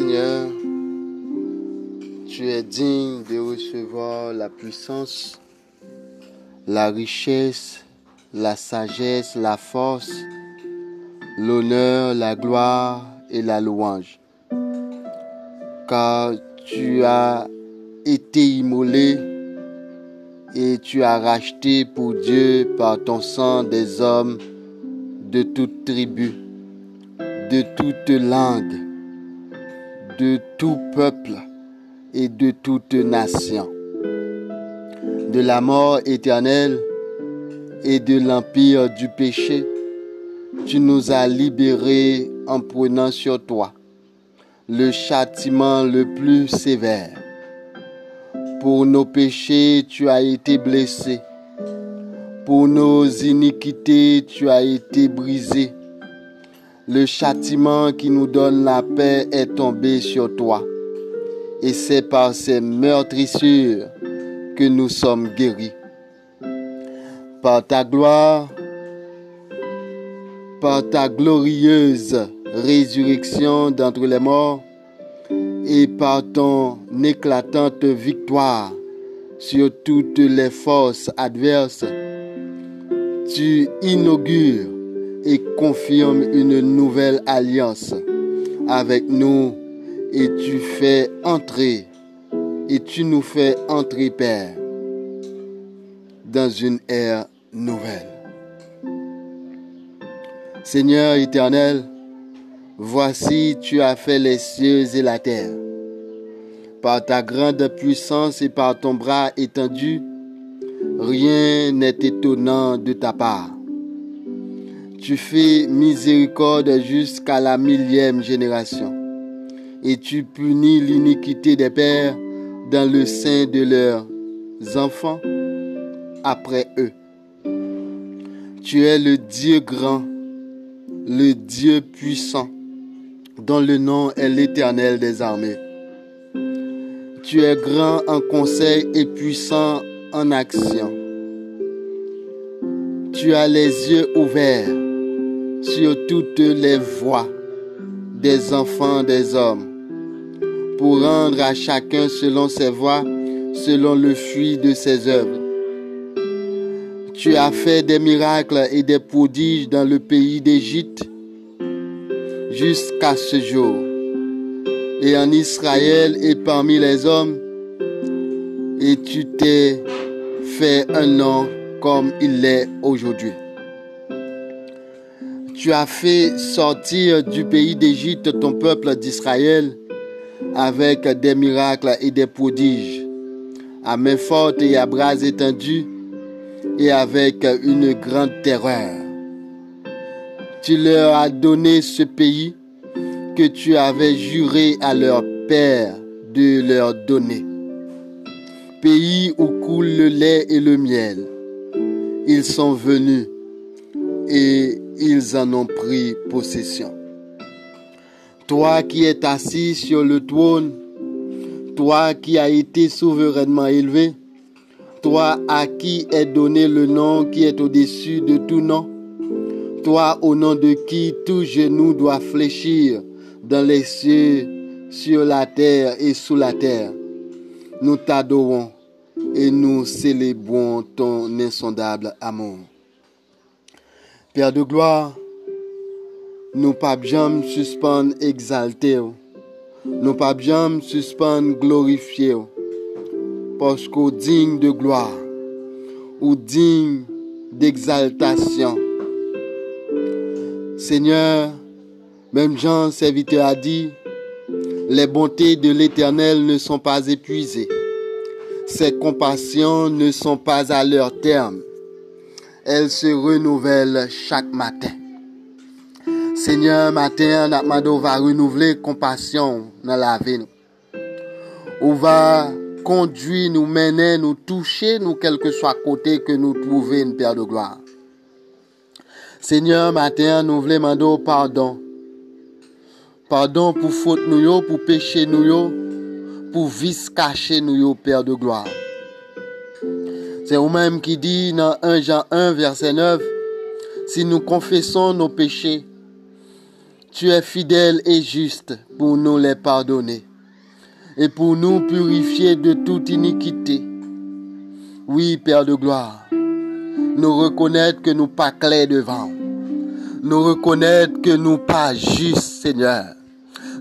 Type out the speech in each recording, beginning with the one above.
Seigneur, tu es digne de recevoir la puissance, la richesse, la sagesse, la force, l'honneur, la gloire et la louange. Car tu as été immolé et tu as racheté pour Dieu par ton sang des hommes de toute tribu, de toute langue, de tout peuple et de toute nation, de la mort éternelle et de l'empire du péché. Tu nous as libérés en prenant sur toi le châtiment le plus sévère. Pour nos péchés, tu as été blessé. Pour nos iniquités, tu as été brisé. Le châtiment qui nous donne la paix est tombé sur toi. Et c'est par ces meurtrissures que nous sommes guéris. Par ta gloire, par ta glorieuse résurrection d'entre les morts et par ton éclatante victoire sur toutes les forces adverses, tu inaugures et confirmes une nouvelle alliance avec nous et tu nous fais entrer, Père, dans une ère nouvelle. Seigneur éternel, voici tu as fait les cieux et la terre. Par ta grande puissance et par ton bras étendu, rien n'est étonnant de ta part. Tu fais miséricorde jusqu'à la 1000e génération et tu punis l'iniquité des pères dans le sein de leurs enfants après eux. Tu es le Dieu grand, le Dieu puissant, dont le nom est l'Éternel des armées. Tu es grand en conseil et puissant en action. Tu as les yeux ouverts sur toutes les voies des enfants des hommes, pour rendre à chacun selon ses voies, selon le fruit de ses œuvres. Tu as fait des miracles et des prodiges dans le pays d'Égypte jusqu'à ce jour, et en Israël et parmi les hommes, et tu t'es fait un nom comme il l'est aujourd'hui. Tu as fait sortir du pays d'Égypte ton peuple d'Israël avec des miracles et des prodiges, à main forte et à bras étendus, et avec une grande terreur. Tu leur as donné ce pays que tu avais juré à leur père de leur donner. Pays où coule le lait et le miel. Ils sont venus et ils en ont pris possession. Toi qui es assis sur le trône, toi qui as été souverainement élevé, toi à qui est donné le nom qui est au-dessus de tout nom, toi au nom de qui tout genou doit fléchir dans les cieux, sur la terre et sous la terre. Nous t'adorons et nous célébrons ton insondable amour. Père de gloire, nous pas jamais suspendre exalter, nous pas jamais suspendre glorifier, parce qu'au digne de gloire, ou digne d'exaltation. Seigneur, même Jean, serviteur, a dit, les bontés de l'Éternel ne sont pas épuisées. Ses compassions ne sont pas à leur terme. Elles se renouvellent chaque matin. Seigneur, matin, nous va renouveler compassion dans la vie. On va conduire, nous mener, nous toucher, nous quel que soit côté que nous trouvions, Père de gloire. Seigneur, matin, nous voulons demander pardon. Pardon pour faute nous, pour péché nous, pour vice caché nous, Père de gloire. C'est vous-même qui dit dans 1 Jean 1, verset 9, si nous confessons nos péchés, Tu es fidèle et juste pour nous les pardonner et pour nous purifier de toute iniquité. Oui, Père de gloire, nous reconnaître que nous pas clairs devant. Nous reconnaître que nous pas justes, Seigneur.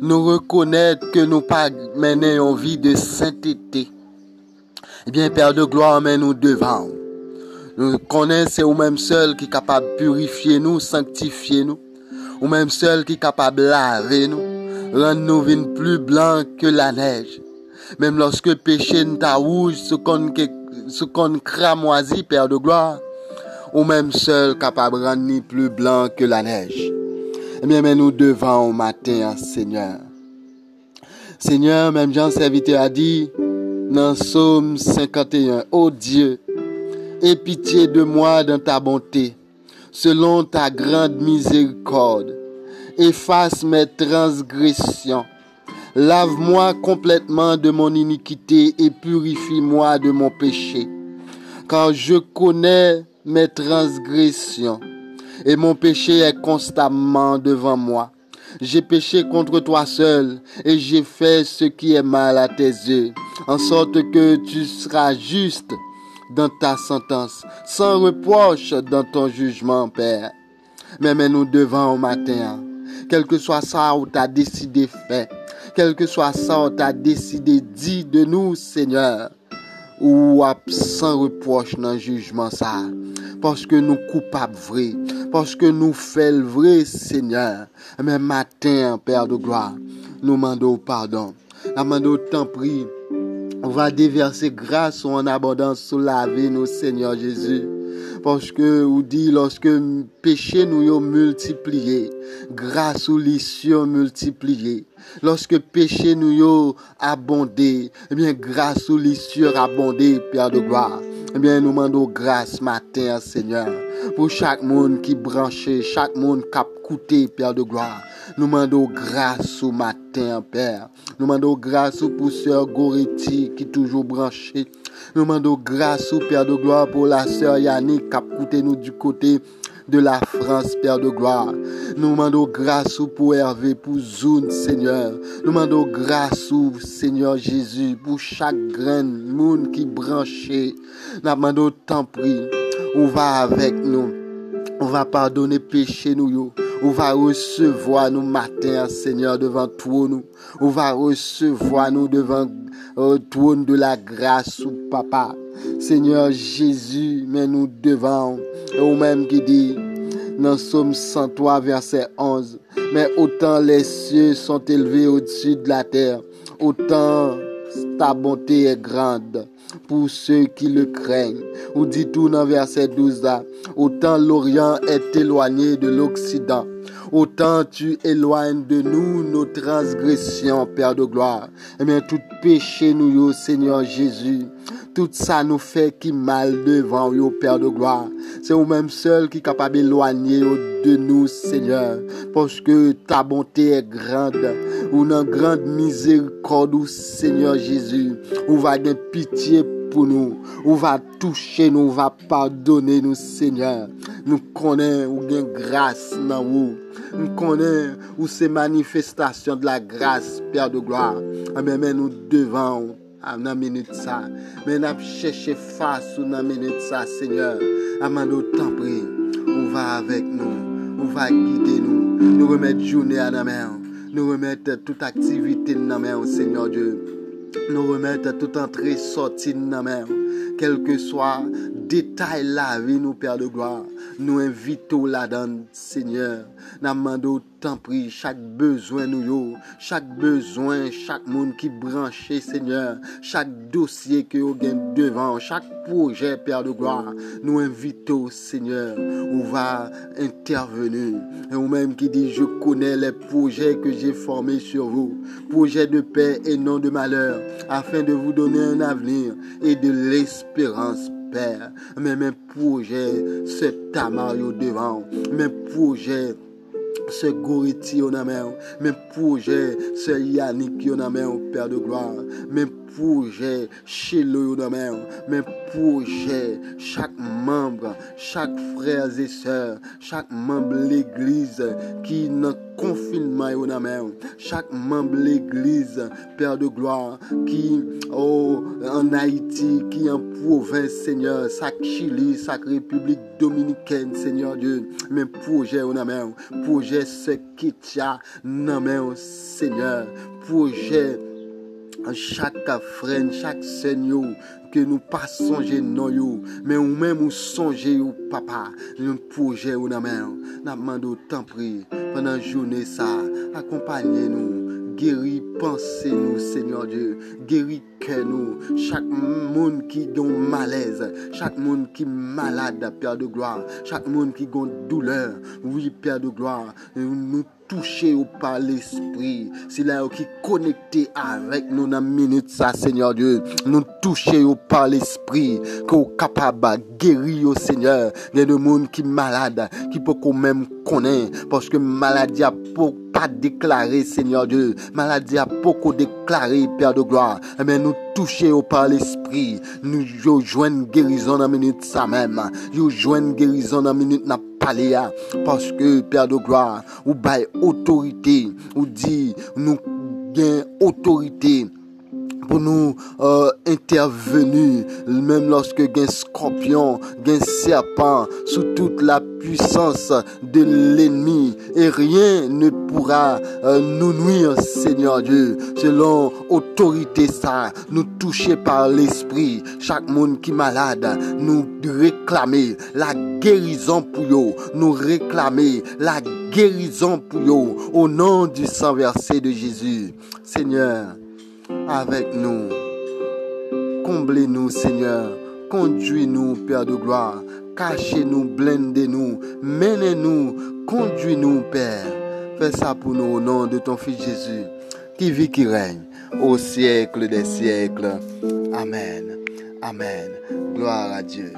Nous reconnaître que nous pas mener une vie de sainteté. Eh bien, Père de gloire, mais nous devant. Nous connaissons, c'est vous-même seul qui est capable de purifier nous, sanctifier nous. Vous-même seul qui est capable de laver nous, rendre nous vins plus blancs que la neige. Même lorsque péché nous t'a rouge, ce qu'on cramoisi, Père de gloire, ou même seul capable de rendre nous plus blanc que la neige. Eh bien, mais nous devons au matin, Seigneur. Seigneur, même Jean serviteur a dit, dans Psaume 51, ô Dieu, aie pitié de moi dans ta bonté, selon ta grande miséricorde. Efface mes transgressions. Lave-moi complètement de mon iniquité et purifie-moi de mon péché. Car je connais mes transgressions et mon péché est constamment devant moi. J'ai péché contre toi seul et j'ai fait ce qui est mal à tes yeux, en sorte que tu seras juste dans ta sentence, sans reproche dans ton jugement, Père. Mais nous devons au matin, quel que soit ça où tu as décidé faire, quel que soit ça où tu as décidé dire de nous, Seigneur, ou sans reproche dans le jugement ça, parce que nous coupables vrais, parce que nous faisons vrai, Seigneur. Mais matin, Père de gloire, nous demandons pardon. Nous demandons tant pris. On va déverser grâce en abondance sur la vie, nous, Seigneur Jésus. Parce que, vous dit, lorsque péché nous y multiplié, grâce ou l'issue multiplié. Lorsque péché nous y abondé, eh bien, grâce ou l'issue abondé, Père de gloire. Eh bien, nous demandons grâce matin, Seigneur, pour chaque monde qui branché, chaque monde qui a coûté, Père de gloire. Nous demandons grâce au matin, Père. Nous demandons grâce pour sœur Goretti qui est toujours branchée. Nous demandons grâce au Père de gloire pour la sœur Yannick qui a coûté nous du côté de la France, Père de gloire. Nous demandons grâce pour Hervé, pour Zoun, Seigneur. Nous demandons grâce au Seigneur Jésus pour chaque grain monde qui branché. Nous demandons tant pris. On va avec nous. On va pardonner péché nous. On va recevoir nous matin, Seigneur, devant toi nous. On va recevoir nous devant trône de la grâce, Papa. Seigneur Jésus, mais nous devant. Et ou même qui dit, dans Psaume 103, verset 11, mais autant les cieux sont élevés au-dessus de la terre, autant ta bonté est grande pour ceux qui le craignent. Ou dit tout dans verset 12 là, autant l'Orient est éloigné de l'Occident, autant tu éloignes de nous nos transgressions, Père de gloire. Eh bien, tout péché nous, Seigneur Jésus, tout ça nous fait qui mal devant vous, Père de gloire. C'est vous-même seul qui est capable d'éloigner de nous, Seigneur, parce que ta bonté est grande. Ou dans grande miséricorde, Seigneur Jésus, ou va avoir pitié pour nous, ou va toucher nous, ou va pardonner nous, Seigneur. Nous connaissons ou bien grâce dans vous. Nous connaissons ou ces manifestations de la grâce, Père de gloire. Mais nous devons dans la minute ça. Mais nous cherchons face dans la minute ça, Seigneur. Amando, t'en prie. On va avec nous. On va guider nous. Nous remettre journée à la main. Nous remettre toute activité dans la main, Seigneur Dieu. Nous remettre toute entrée sortie dans la main. Quel que soit détail la vie, nous, Père de gloire. Nous invitons là-dedans, Seigneur. Nous demandons tant pris, chaque besoin nous, chaque besoin, chaque monde qui branché, Seigneur, chaque dossier que vous avez devant, chaque projet, Père de gloire, nous invitons, Seigneur, on va intervenir. Et vous-même qui dit, je connais les projets que j'ai formés sur vous, projets de paix et non de malheur, afin de vous donner un avenir et de l'espérance, Père. Mais mes projets, c'est Tamario devant, mes projets, ce Goretti en main, mes projets, ce Yannick en main, Père de gloire, mes projet chez le mais projet chaque membre, chaque frère et sœur, chaque membre de l'église qui dans confinement chaque membre de l'église, Père de gloire, qui en Haïti, qui en province, Seigneur, chaque Chili, chaque République dominicaine, Seigneur Dieu, mais projet projet ce qui t'a Seigneur, projet chaque frère, chaque seigneur que nous pas songer non yo, mais ou même ou songer ou papa, un projet ou na main. N'a demandé autant prier pendant journée ça, accompagnez-nous, guéris pensez nous Seigneur Dieu, guéris cœur nous, chaque monde qui donne malaise, chaque monde qui malade Père de gloire, chaque monde qui a douleur, oui Père de gloire, nous touché par l'esprit, c'est là qui connecté avec nous dans minute ça Seigneur Dieu, nous touché par l'esprit, qu'on capable guérir au Seigneur, il y a des monde qui malade, qui peut quand même connaître, parce que maladie a pas déclaré Seigneur Dieu, maladie a beaucoup déclaré Père de gloire, mais nous touché par l'esprit, nous joignons guérison dans minute ça même, nous joignons guérison dans minute n'a paléa, parce que Père de gloire, ou bail autorité, ou dit nous gain autorité pour nous intervenir, même lorsque un scorpion, un serpent, sous toute la puissance de l'ennemi, et rien ne pourra nous nuire, Seigneur Dieu, selon autorité ça, nous toucher par l'esprit, chaque monde qui est malade, nous réclamer la guérison pour eux, nous réclamer la guérison pour eux, au nom du sang versé de Jésus, Seigneur, avec nous, comblez-nous Seigneur, conduis-nous Père de gloire, cachez-nous, blindez-nous, menez-nous, conduis-nous Père, fais ça pour nous au nom de ton Fils Jésus, qui vit, qui règne, au siècle des siècles, Amen, Amen, gloire à Dieu.